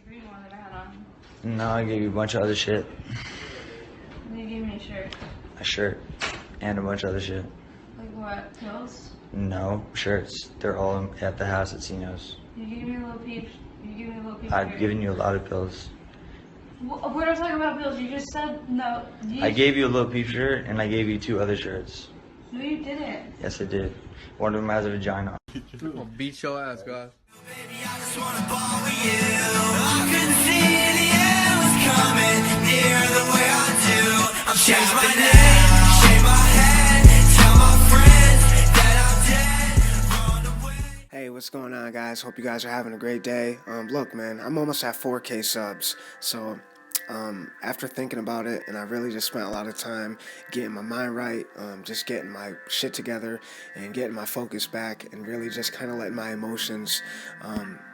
green one that I had on. No, I gave you a bunch of other shit. You gave me a shirt. A shirt. And a bunch of other shit. Like what? Pills? No, shirts. They're all at the house at Cino's. You gave me a Lil Peep. You gave me a Lil Peep. I've given you a lot of pills. We're not talking about pills. You just said no. I gave you a Lil Peep shirt and I gave you 2 other shirts. No, you didn't. Yes, I did. One of them has a vagina. I'm gonna beat your ass, guys. Baby, I just wanna ball with you. I couldn't see the end was coming near the way I do. I'm change my name, shave my head, tell my friends that I'm dead, run away. Hey, what's going on, guys? Hope you guys are having a great day. Look, man, I'm almost at 4K subs, so after thinking about it, and I really just spent a lot of time getting my mind right, just getting my shit together and getting my focus back and really just kind of letting my emotions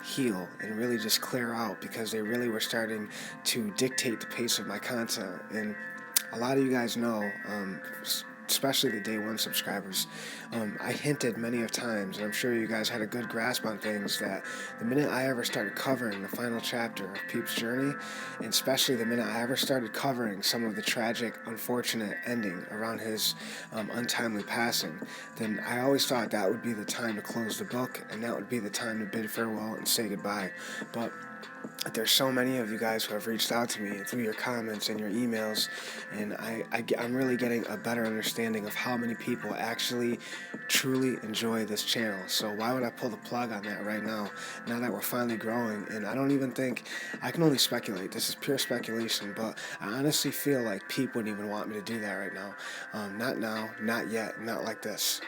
heal and really just clear out, because they really were starting to dictate the pace of my content. And a lot of you guys know, especially the day one subscribers, I hinted many of times, and I'm sure you guys had a good grasp on things, that the minute I ever started covering the final chapter of Peep's journey, and especially the minute I ever started covering some of the tragic, unfortunate ending around his untimely passing, then I always thought that would be the time to close the book, and that would be the time to bid farewell and say goodbye. But there's so many of you guys who have reached out to me through your comments and your emails, and I'm really getting a better understanding of how many people actually truly enjoy this channel. So why would I pull the plug on that right now that we're finally growing? And I don't even think, I can only speculate, this is pure speculation, but I honestly feel like Peep wouldn't even want me to do that right now. Not now, not yet, not like this.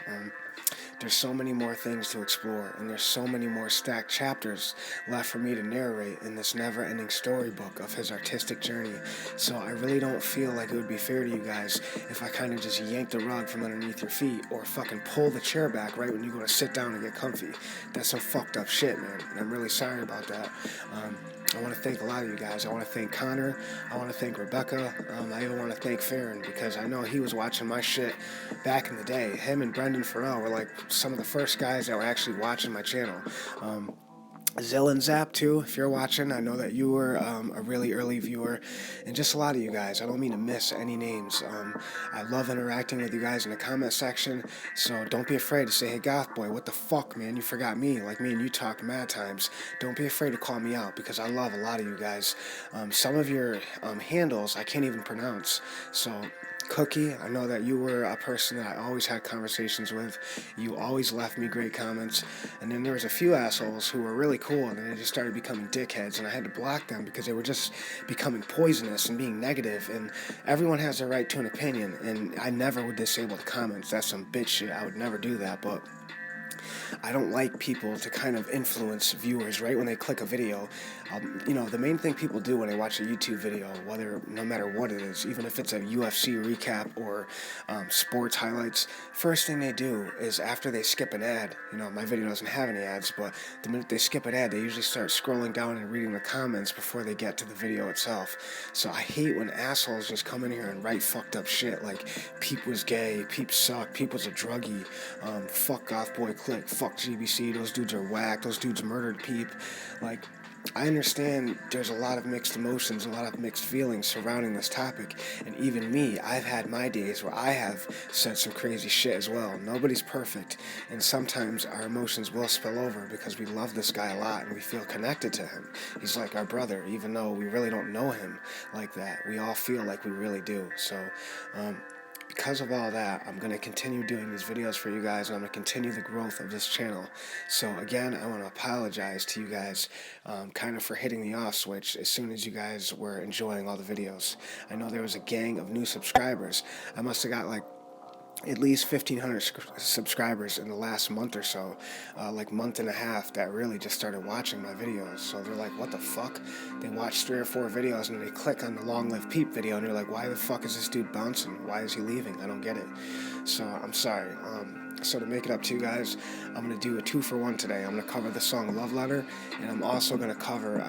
There's so many more things to explore, and there's so many more stacked chapters left for me to narrate in this never-ending storybook of his artistic journey. So I really don't feel like it would be fair to you guys if I kind of just yank the rug from underneath your feet, or fucking pull the chair back right when you go to sit down and get comfy. That's some fucked up shit, man, and I'm really sorry about that. I want to thank a lot of you guys. I want to thank Connor. I want to thank Rebecca. I even want to thank Farron, because I know he was watching my shit back in the day. Him and Brendan Farrell were like some of the first guys that were actually watching my channel. Zill and Zap too, if you're watching, I know that you were a really early viewer, and just a lot of you guys. I don't mean to miss any names. I love interacting with you guys in the comment section, so don't be afraid to say, hey Goth boy, what the fuck, man, you forgot me, like me and you talked mad times. Don't be afraid to call me out, because I love a lot of you guys. Some of your handles I can't even pronounce, so Cookie, I know that you were a person that I always had conversations with. You always left me great comments. And then there was a few assholes who were really cool, and then they just started becoming dickheads, and I had to block them because they were just becoming poisonous and being negative. And everyone has a right to an opinion, and I never would disable the comments. That's some bitch shit. I would never do that, but I don't like people to kind of influence viewers right when they click a video. You know, the main thing people do when they watch a YouTube video, no matter what it is, even if it's a UFC recap or sports highlights, first thing they do is, after they skip an ad, you know, my video doesn't have any ads, but the minute they skip an ad, they usually start scrolling down and reading the comments before they get to the video itself. So I hate when assholes just come in here and write fucked up shit like Peep was gay, Peep sucked, Peep was a druggie, fuck Goth Boy Click, fuck GBC, those dudes are whack, those dudes murdered Peep. Like, I understand there's a lot of mixed emotions, a lot of mixed feelings surrounding this topic, and even me, I've had my days where I have said some crazy shit as well. Nobody's perfect, and sometimes our emotions will spill over because we love this guy a lot and we feel connected to him. He's like our brother, even though we really don't know him like that. We all feel like we really do. So, because of all that, I'm going to continue doing these videos for you guys, and I'm going to continue the growth of this channel. So again, I want to apologize to you guys kind of for hitting the off switch as soon as you guys were enjoying all the videos. I know there was a gang of new subscribers. I must have got like at least 1,500 subscribers in the last month or so, like month and a half, that really just started watching my videos. So they're like, what the fuck? They watch 3 or 4 videos and they click on the Long Live Peep video and they're like, why the fuck is this dude bouncing? Why is he leaving? I don't get it. So I'm sorry. So to make it up to you guys, I'm going to do a 2-for-1 today. I'm going to cover the song Love Letter, and I'm also going to cover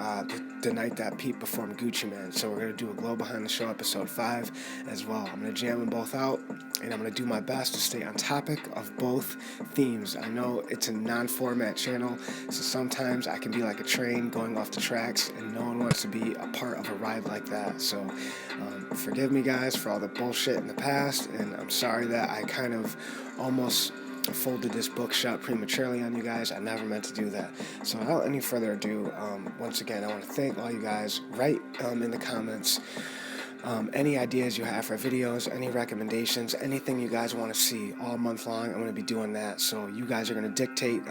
the night that Peep performed Gucci Mane. So we're going to do a Glow Behind the Show episode 5 as well. I'm going to jam them both out, and I'm going to do my best to stay on topic of both themes. I know it's a non-format channel, so sometimes I can be like a train going off the tracks, and no one wants to be a part of a ride like that. So forgive me, guys, for all the bullshit in the past, and I'm sorry that I kind of almost folded this book shut prematurely on you guys. I never meant to do that. So without any further ado, once again, I want to thank all you guys. Write in the comments any ideas you have for videos, any recommendations, anything you guys want to see all month long. I'm going to be doing that. So you guys are going to dictate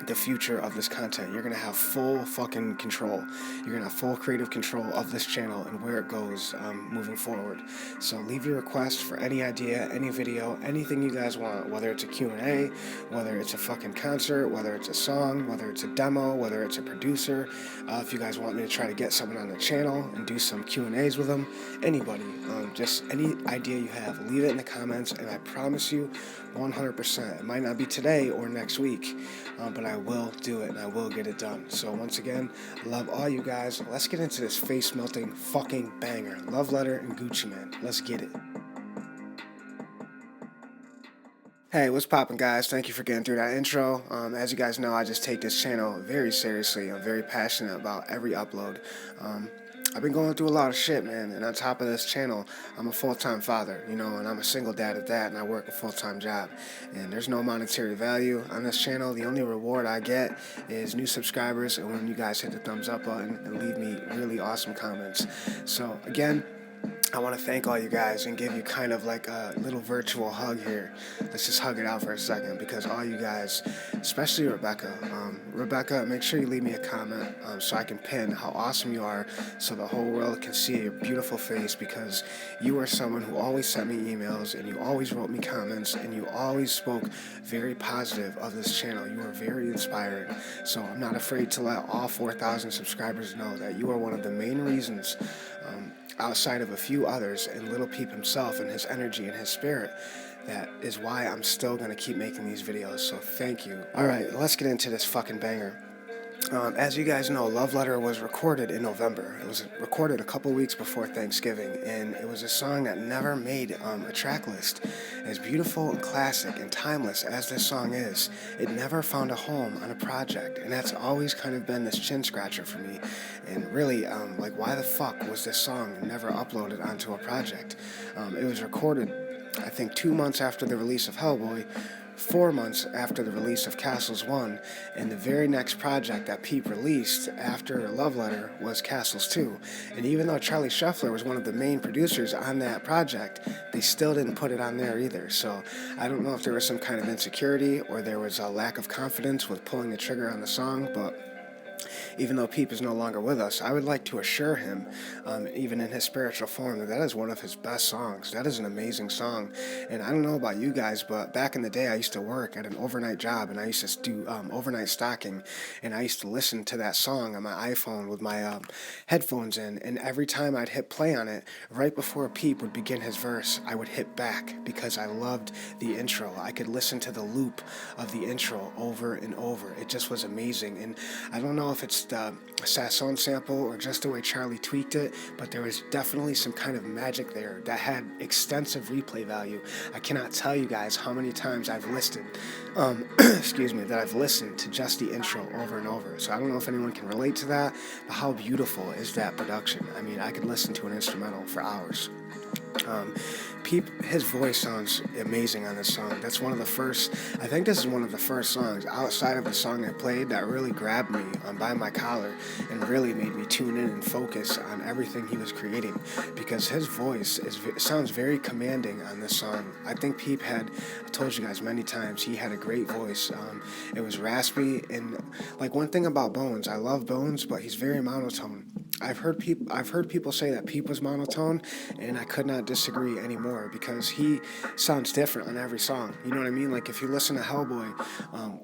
the future of this content. You're going to have full fucking control. You're going to have full creative control of this channel and where it goes moving forward. So leave your request for any idea, any video, anything you guys want, whether it's a Q&A, whether it's a fucking concert, whether it's a song, whether it's a demo, whether it's a producer. If you guys want me to try to get someone on the channel and do some Q&As with them, anybody, just any idea you have, leave it in the comments, and I promise you 100%. It might not be today or next week, but I will do it and I will get it done. So once again, I love all you guys. Let's get into this face-melting fucking banger. Love Letter and Gucci Mane. Let's get it. Hey, what's poppin', guys? Thank you for getting through that intro. As you guys know, I just take this channel very seriously. I'm very passionate about every upload. I've been going through a lot of shit, man, and on top of this channel, I'm a full-time father, you know, and I'm a single dad at that, and I work a full-time job, and there's no monetary value on this channel. The only reward I get is new subscribers, and when you guys hit the thumbs up button and leave me really awesome comments. So, again, I want to thank all you guys and give you kind of like a little virtual hug here. Let's just hug it out for a second, because all you guys, especially Rebecca, make sure you leave me a comment so I can pin how awesome you are, so the whole world can see your beautiful face, because you are someone who always sent me emails, and you always wrote me comments, and you always spoke very positive of this channel. You are very inspiring. So I'm not afraid to let all 4,000 subscribers know that you are one of the main reasons, outside of a few others, and Lil Peep himself and his energy and his spirit, that is why I'm still going to keep making these videos. So thank you. Alright, let's get into this fucking banger. As you guys know, Love Letter was recorded in November. It was recorded a couple weeks before Thanksgiving, and it was a song that never made a track list. As beautiful and classic and timeless as this song is, it never found a home on a project, and that's always kind of been this chin scratcher for me. And really, like, why the fuck was this song never uploaded onto a project? It was recorded, I think, 2 months after the release of hellBoy, 4 months after the release of Castles 1, and the very next project that Peep released after Love Letter was Castles 2. And even though Charlie Scheffler was one of the main producers on that project, they still didn't put it on there either. So I don't know if there was some kind of insecurity or there was a lack of confidence with pulling the trigger on the song, but even though Peep is no longer with us, I would like to assure him, even in his spiritual form, that that is one of his best songs. That is an amazing song. And I don't know about you guys, but back in the day, I used to work at an overnight job, and I used to do overnight stocking, and I used to listen to that song on my iPhone with my headphones in, and every time I'd hit play on it, right before Peep would begin his verse, I would hit back, because I loved the intro. I could listen to the loop of the intro over and over. It just was amazing. And I don't know if it's the Sasson sample or just the way Charlie tweaked it, but there was definitely some kind of magic there that had extensive replay value. I cannot tell you guys how many times I've listened, that I've listened to just the intro over and over. So I don't know if anyone can relate to that, but how beautiful is that production? I mean, I could listen to an instrumental for hours. Peep, his voice sounds amazing on this song. That's one of the first, I think this is one of the first songs outside of the song I played that really grabbed me by my collar and really made me tune in and focus on everything he was creating, because his voice sounds very commanding on this song. I think Peep had, I told you guys many times, he had a great voice. It was raspy, and like one thing about Bones, I love Bones, but he's very monotone. I've heard people say that Peep was monotone, and I could not disagree anymore, because he sounds different on every song. You know what I mean? Like, if you listen to hellBoy,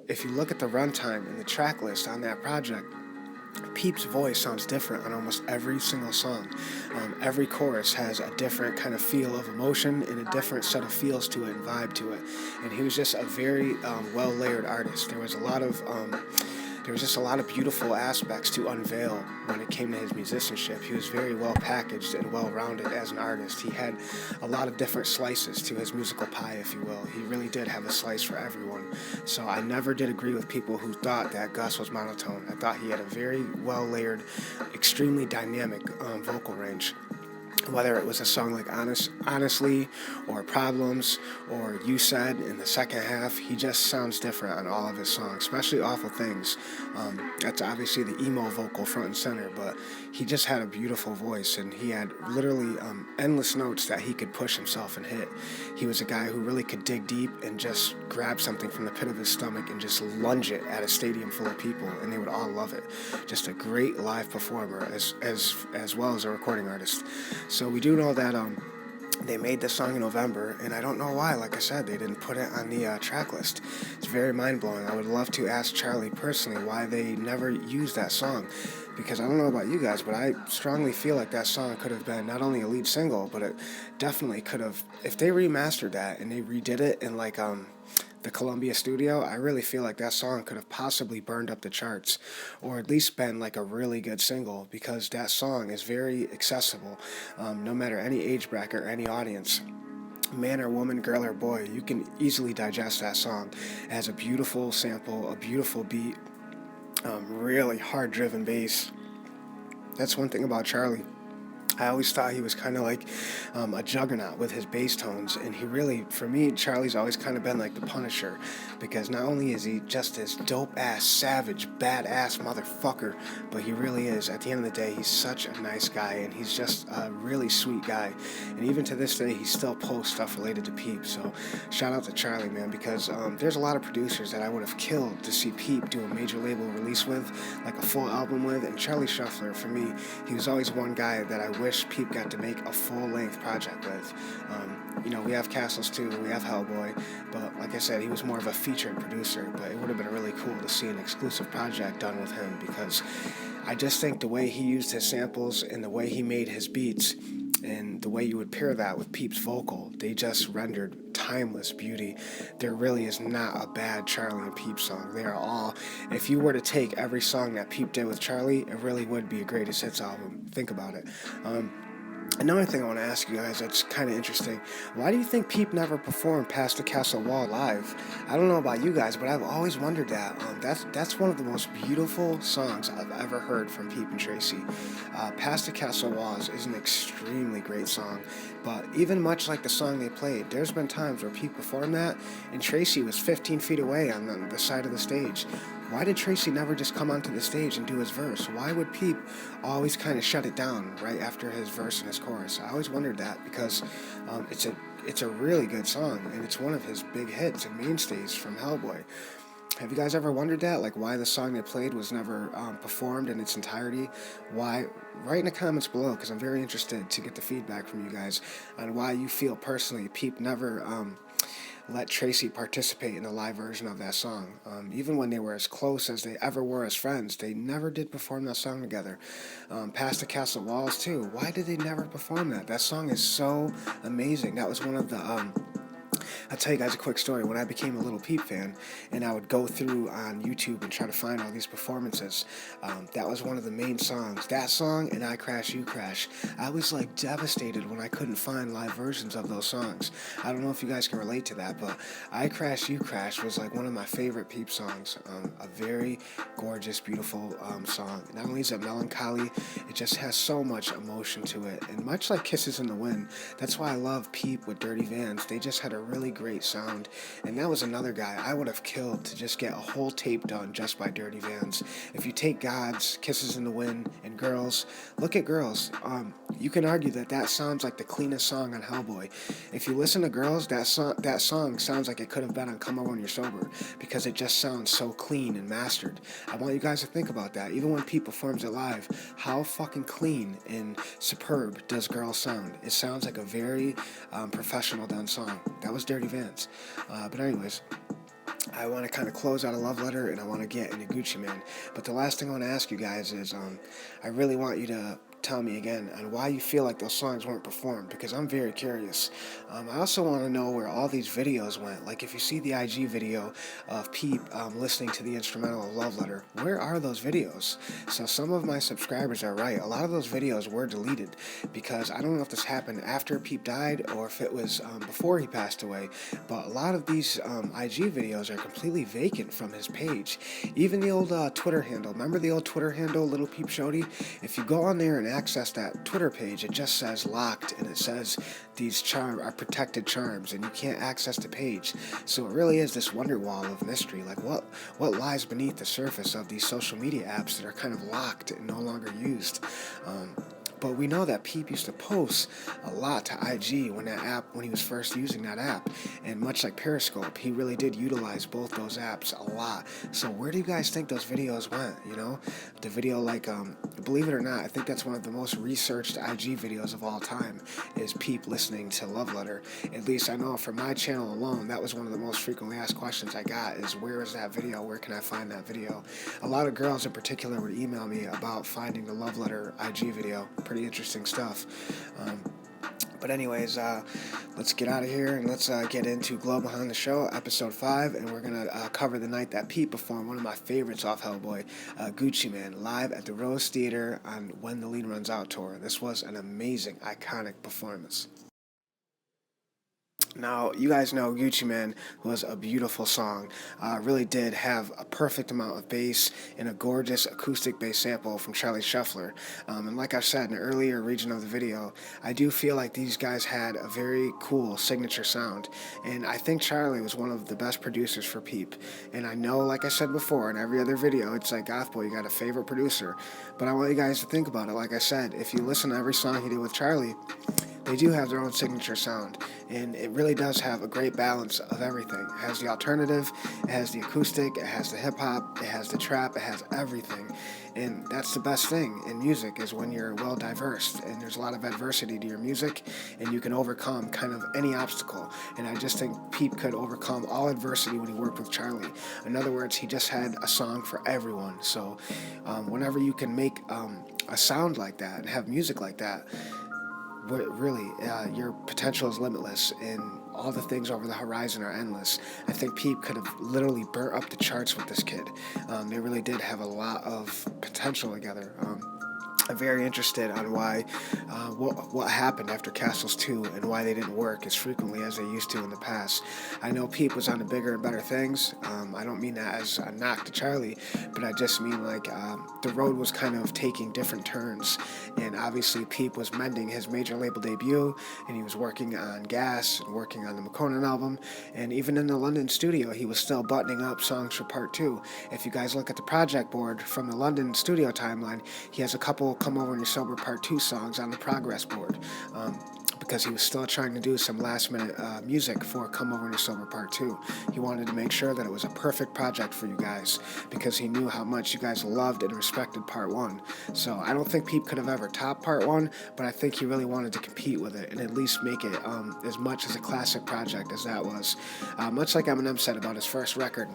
if you look at the runtime and the track list on that project, Peep's voice sounds different on almost every single song. Every chorus has a different kind of feel of emotion and a different set of feels to it and vibe to it. And he was just a very well-layered artist. There was just a lot of beautiful aspects to unveil when it came to his musicianship. He was very well packaged and well-rounded as an artist. He had a lot of different slices to his musical pie, if you will. He really did have a slice for everyone. So I never did agree with people who thought that Gus was monotone. I thought he had a very well-layered, extremely dynamic vocal range. Whether it was a song like Honestly or Problems or You Said in the second half, he just sounds different on all of his songs, especially Awful Things. That's obviously the emo vocal front and center, but he just had a beautiful voice, and he had literally endless notes that he could push himself and hit. He was a guy who really could dig deep and just grab something from the pit of his stomach and just lunge it at a stadium full of people, and they would all love it. Just a great live performer as well as a recording artist. So we do know that they made this song in November, and I don't know why. Like I said, they didn't put it on the track list. It's very mind-blowing. I would love to ask Charlie personally why they never used that song, because I don't know about you guys, but I strongly feel like that song could have been not only a lead single, but it definitely could have, if they remastered that and they redid it in like the Columbia studio, I really feel like that song could have possibly burned up the charts, or at least been like a really good single, because that song is very accessible, no matter any age bracket or any audience. Man or woman, girl or boy, you can easily digest that song. It has a beautiful sample, a beautiful beat, really hard-driven bass. That's one thing about Charlie. I always thought he was kind of like a juggernaut with his bass tones, and he really, for me, Charlie's always kind of been like the Punisher, because not only is he just this dope-ass, savage, badass motherfucker, but he really is, at the end of the day, he's such a nice guy, and he's just a really sweet guy, and even to this day, he still posts stuff related to Peep. So shout out to Charlie, man, because there's a lot of producers that I would have killed to see Peep do a major label release with, like a full album with, and Charlie Shuffler, for me, he was always one guy that I wish Peep got to make a full-length project with. We have Castles too, we have hellBoy, but like I said, he was more of a featured producer, but it would have been really cool to see an exclusive project done with him, because I just think the way he used his samples and the way he made his beats and the way you would pair that with Peep's vocal, they just rendered timeless beauty. There really is not a bad Charlie and Peep song. They are all, if you were to take every song that Peep did with Charlie, it really would be a greatest hits album. Think about it. Another thing I want to ask you guys that's kind of interesting, why do you think Peep never performed Past the Castle Wall live? I don't know about you guys, but I've always wondered that. That's one of the most beautiful songs I've ever heard from Peep and Tracy. Past the Castle Walls is an extremely great song, but even much like the song they played, there's been times where Peep performed that and Tracy was 15 feet away on the side of the stage. Why did Tracy never just come onto the stage and do his verse? Why would Peep always kind of shut it down right after his verse and his chorus? I always wondered that, because it's a really good song, and it's one of his big hits and mainstays from hellBoy. Have you guys ever wondered that? Like, why the song they played was never performed in its entirety? Why? Write in the comments below, because I'm very interested to get the feedback from you guys on why you feel personally Peep never let Tracy participate in the live version of that song. Even when they were as close as they ever were as friends, they never did perform that song together. Past the Castle Walls too. Why did they never perform that? That song is so amazing. That was one of the I'll tell you guys a quick story. When I became a Lil Peep fan, and I would go through on YouTube and try to find all these performances, that was one of the main songs. That song and I Crash, You Crash. I was like devastated when I couldn't find live versions of those songs. I don't know if you guys can relate to that, but I Crash, You Crash was like one of my favorite Peep songs. A very gorgeous, beautiful song. Not only is it melancholy, it just has so much emotion to it. And much like Kisses in the Wind, that's why I love Peep with Dirty Vans. They just had a really great sound, and that was another guy I would have killed to just get a whole tape done just by Dirty Vans. If you take Gods, Kisses in the Wind, and Girls, look at Girls. You can argue that sounds like the cleanest song on hellBoy. If you listen to Girls, that song sounds like it could have been on Come On When You're Sober, because it just sounds so clean and mastered. I want you guys to think about that. Even when Pete performs it live, how fucking clean and superb does Girls sound? It sounds like a very professional done song. That was Dirty Vans. But anyways, I want to kind of close out a love letter, and I want to get into Gucci Mane. But the last thing I want to ask you guys is, I really want you to tell me again on why you feel like those songs weren't performed, because I'm very curious. I also want to know where all these videos went. Like, if you see the IG video of Peep listening to the instrumental of Love Letter, where are those videos? So some of my subscribers are right. A lot of those videos were deleted, because I don't know if this happened after Peep died or if it was before he passed away, but a lot of these IG videos are completely vacant from his page. Even the old Twitter handle. Remember the old Twitter handle, Little Peep Shorty? If you go on there and access that Twitter page, it just says locked, and it says these are protected charms, and you can't access the page. So it really is this wonder wall of mystery. Like, what lies beneath the surface of these social media apps that are kind of locked and no longer used? But we know that Peep used to post a lot to IG when he was first using that app. And much like Periscope, he really did utilize both those apps a lot. So where do you guys think those videos went? You know, the video, like, believe it or not, I think that's one of the most researched IG videos of all time, is Peep listening to Love Letter. At least I know for my channel alone, that was one of the most frequently asked questions I got, is where is that video? Where can I find that video? A lot of girls in particular would email me about finding the Love Letter IG video. Pretty interesting stuff. But anyways, let's get out of here and let's get into Glow Behind the Show, episode 5, and we're going to cover the night that Peep performed one of my favorites off hellBoy, Gucci Mane, live at the Rose Theater on When the Lead Runs Out tour. This was an amazing, iconic performance. Now, you guys know Gucci Mane was a beautiful song. Really did have a perfect amount of bass and a gorgeous acoustic bass sample from Charlie Shuffler. And like I said in an earlier region of the video, I do feel like these guys had a very cool signature sound. And I think Charlie was one of the best producers for Peep. And I know, like I said before in every other video, it's like, Goth Boy, you got a favorite producer. But I want you guys to think about it. Like I said, if you listen to every song he did with Charlie, they do have their own signature sound, and it really does have a great balance of everything. It has the alternative, it has the acoustic, it has the hip-hop, it has the trap, it has everything. And that's the best thing in music, is when you're well diverse and there's a lot of adversity to your music, and you can overcome kind of any obstacle. And I just think Peep could overcome all adversity when he worked with Charlie. In other words, he just had a song for everyone. So whenever you can make a sound like that and have music like that, really, your potential is limitless, and all the things over the horizon are endless. I think Peep could have literally burnt up the charts with this kid. They really did have a lot of potential together. I'm very interested on why, what happened after Castles 2 and why they didn't work as frequently as they used to in the past. I know Peep was on to bigger and better things. I don't mean that as a knock to Charlie, but I just mean like the road was kind of taking different turns. And obviously Peep was mending his major label debut, and he was working on Gas and working on the Makonnen album. And even in the London studio, he was still buttoning up songs for part 2. If you guys look at the project board from the London studio timeline, he has a couple Come Over and You're Sober Part 2 songs on the progress board, because he was still trying to do some last minute music for Come Over and You're Sober Part 2. He wanted to make sure that it was a perfect project for you guys, because he knew how much you guys loved and respected Part 1. So I don't think Peep could have ever topped Part 1, but I think he really wanted to compete with it and at least make it as much as a classic project as that was. Much like Eminem said about his first record,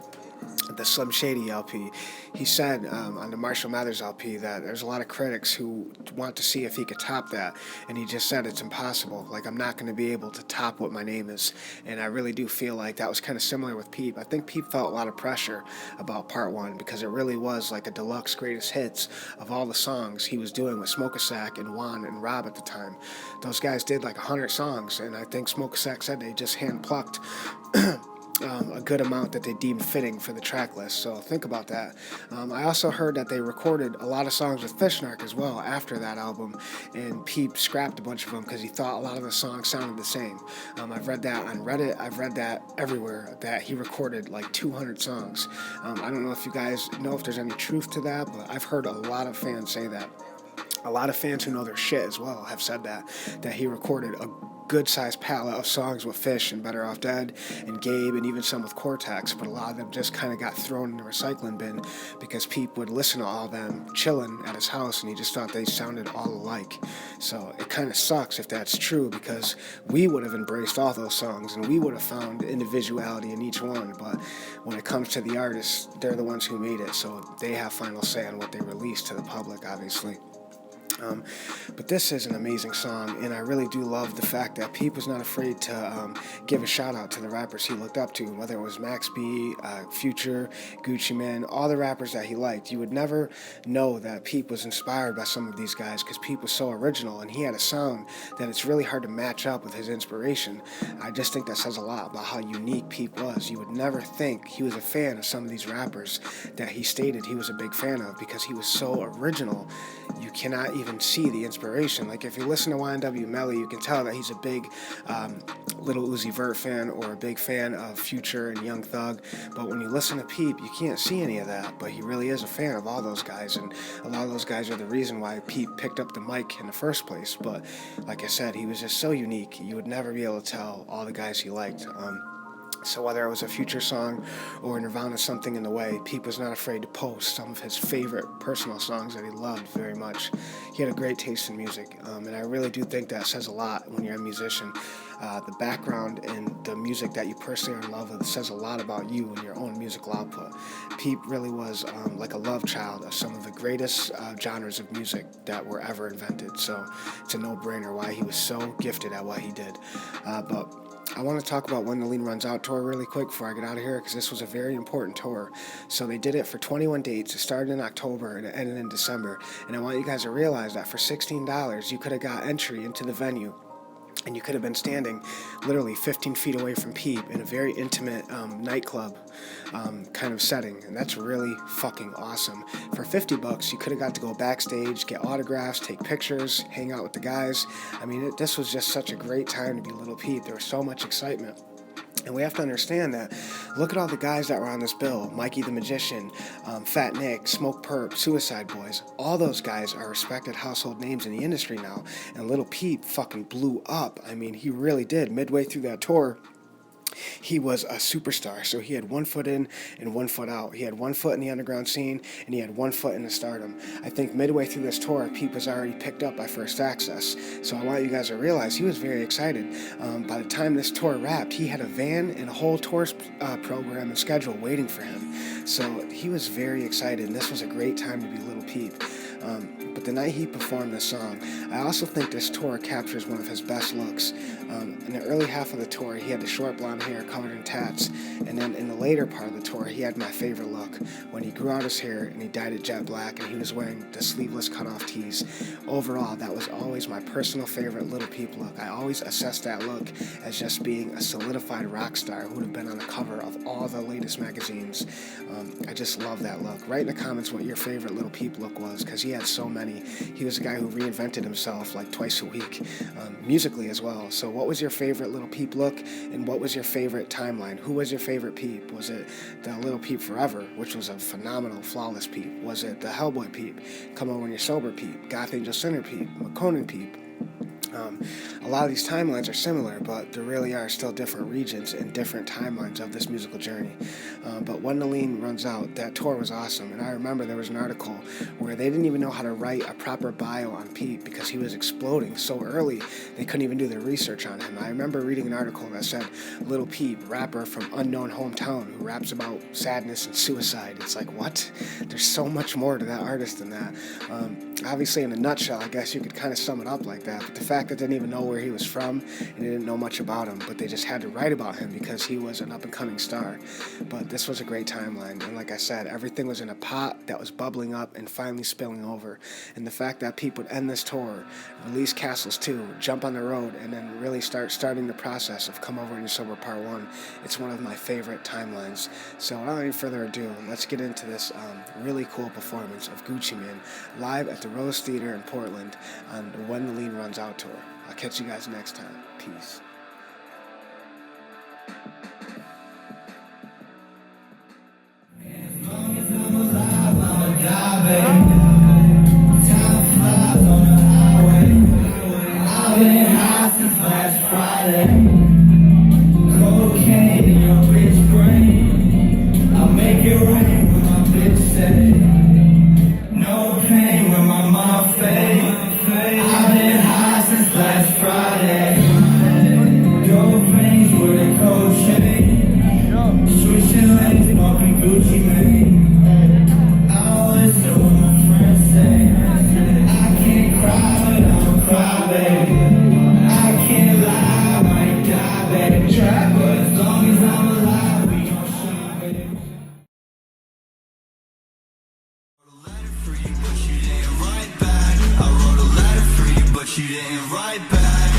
the Slim Shady LP, he said on the Marshall Mathers LP that there's a lot of critics who want to see if he could top that, and he just said it's impossible. Like, I'm not going to be able to top what my name is. And I really do feel like that was kind of similar with Peep. I think Peep felt a lot of pressure about Part 1, because it really was like a deluxe greatest hits of all the songs he was doing with Smokeasac and Juan and Rob at the time. Those guys did like 100 songs, and I think Smokeasac said they just hand-plucked a good amount that they deemed fitting for the track list. So think about that. I also heard that they recorded a lot of songs with Fishnark as well after that album, and Peep scrapped a bunch of them because he thought a lot of the songs sounded the same. I've read that on Reddit, I've read that everywhere, that he recorded like 200 songs. I don't know if you guys know if there's any truth to that, but I've heard a lot of fans say that. A lot of fans who know their shit as well have said that he recorded a good-sized palette of songs with Fish and Better Off Dead and Gabe and even some with Cortex, but a lot of them just kind of got thrown in the recycling bin because Peep would listen to all of them chilling at his house and he just thought they sounded all alike. So it kind of sucks if that's true, because we would have embraced all those songs and we would have found individuality in each one, but when it comes to the artists, they're the ones who made it, so they have final say on what they release to the public, obviously. But this is an amazing song, and I really do love the fact that Peep was not afraid to give a shout out to the rappers he looked up to, whether it was Max B, Future, Gucci Mane, all the rappers that he liked. You would never know that Peep was inspired by some of these guys because Peep was so original and he had a sound that it's really hard to match up with his inspiration. I just think that says a lot about how unique Peep was. You would never think he was a fan of some of these rappers that he stated he was a big fan of because he was so original. You cannot even see the inspiration. Like if you listen to YNW Melly, you can tell that he's a big Lil Uzi Vert fan or a big fan of Future and Young Thug, but when you listen to Peep, you can't see any of that, but he really is a fan of all those guys, and a lot of those guys are the reason why Peep picked up the mic in the first place. But like I said, he was just so unique, you would never be able to tell all the guys he liked. So whether it was a Future song or Nirvana Something in the Way, Peep was not afraid to post some of his favorite personal songs that he loved very much. He had a great taste in music, and I really do think that says a lot when you're a musician. The background and the music that you personally are in love with says a lot about you and your own musical output. Peep really was like a love child of some of the greatest genres of music that were ever invented, so it's a no-brainer why he was so gifted at what he did. But I want to talk about When the Lean Runs Out tour really quick before I get out of here, because this was a very important tour. So they did it for 21 dates. It started in October and it ended in December. And I want you guys to realize that for $16, you could have got entry into the venue. And you could have been standing literally 15 feet away from Peep in a very intimate nightclub kind of setting. And that's really fucking awesome. For $50, you could have got to go backstage, get autographs, take pictures, hang out with the guys. I mean, this was just such a great time to be Lil Peep. There was so much excitement. And we have to understand that, look at all the guys that were on this bill. Mikey the Magician, Fat Nick, Smoke Perp, Suicide Boys. All those guys are respected household names in the industry now. And Lil Peep fucking blew up. I mean, he really did. Midway through that tour, he was a superstar. So he had 1 foot in and 1 foot out. He had 1 foot in the underground scene and he had 1 foot in the stardom. I think midway through this tour, Peep was already picked up by First Access. So I want you guys to realize he was very excited. By the time this tour wrapped, he had a van and a whole tour program and schedule waiting for him. So he was very excited, and this was a great time to be Lil Peep. But the night he performed this song, I also think this tour captures one of his best looks. In the early half of the tour, he had the short blonde hair covered in tats, and then in the later part of the tour, he had my favorite look, when he grew out his hair and he dyed it jet black and he was wearing the sleeveless cutoff tees. Overall, that was always my personal favorite Lil Peep look. I always assessed that look as just being a solidified rock star who would have been on the cover of all the latest magazines. I just love that look. Write in the comments what your favorite Lil Peep look was, because he had so many. He was a guy who reinvented himself like twice a week, musically as well. So what was your favorite Lil Peep look, and what was your favorite timeline? Who was your favorite Peep? Was it the Lil Peep Forever, which was a phenomenal, flawless Peep? Was it the hellBoy Peep, Come On When You're Sober Peep, Goth Angel Center Peep, Makonnen Peep? A lot of these timelines are similar, but there really are still different regions and different timelines of this musical journey. But When the Lean Runs Out, that tour was awesome, and I remember there was an article where they didn't even know how to write a proper bio on Peep because he was exploding so early, they couldn't even do their research on him. I remember reading an article that said, Lil Peep, rapper from unknown hometown who raps about sadness and suicide. It's like, what? There's so much more to that artist than that. Obviously, in a nutshell, I guess you could kind of sum it up like that, but the fact that they didn't even know where he was from and they didn't know much about him, but they just had to write about him because he was an up-and-coming star. But this was a great timeline, and like I said, everything was in a pot that was bubbling up and finally spilling over. And the fact that Peep would end this tour, release Castles 2, jump on the road, and then really starting the process of Come Over When You're Sober Part 1, it's one of my favorite timelines. So without any further ado, let's get into this really cool performance of Gucci Mane live at the Rose Theater in Portland on the When the Lean Runs Out tour. I'll catch you guys next time. Peace. I've been high since last Friday. you didn't write back.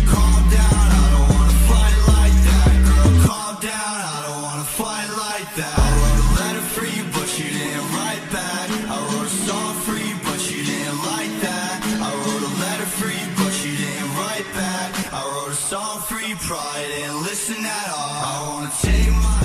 Calm down, I don't wanna fight like that. Girl, calm down, I don't wanna fight like that. I wrote a letter for you, but you didn't write back. I wrote a song for you, but you didn't like that. I wrote a letter for you, but you didn't write back. I wrote a song for you, probably didn't listen at all. I wanna take my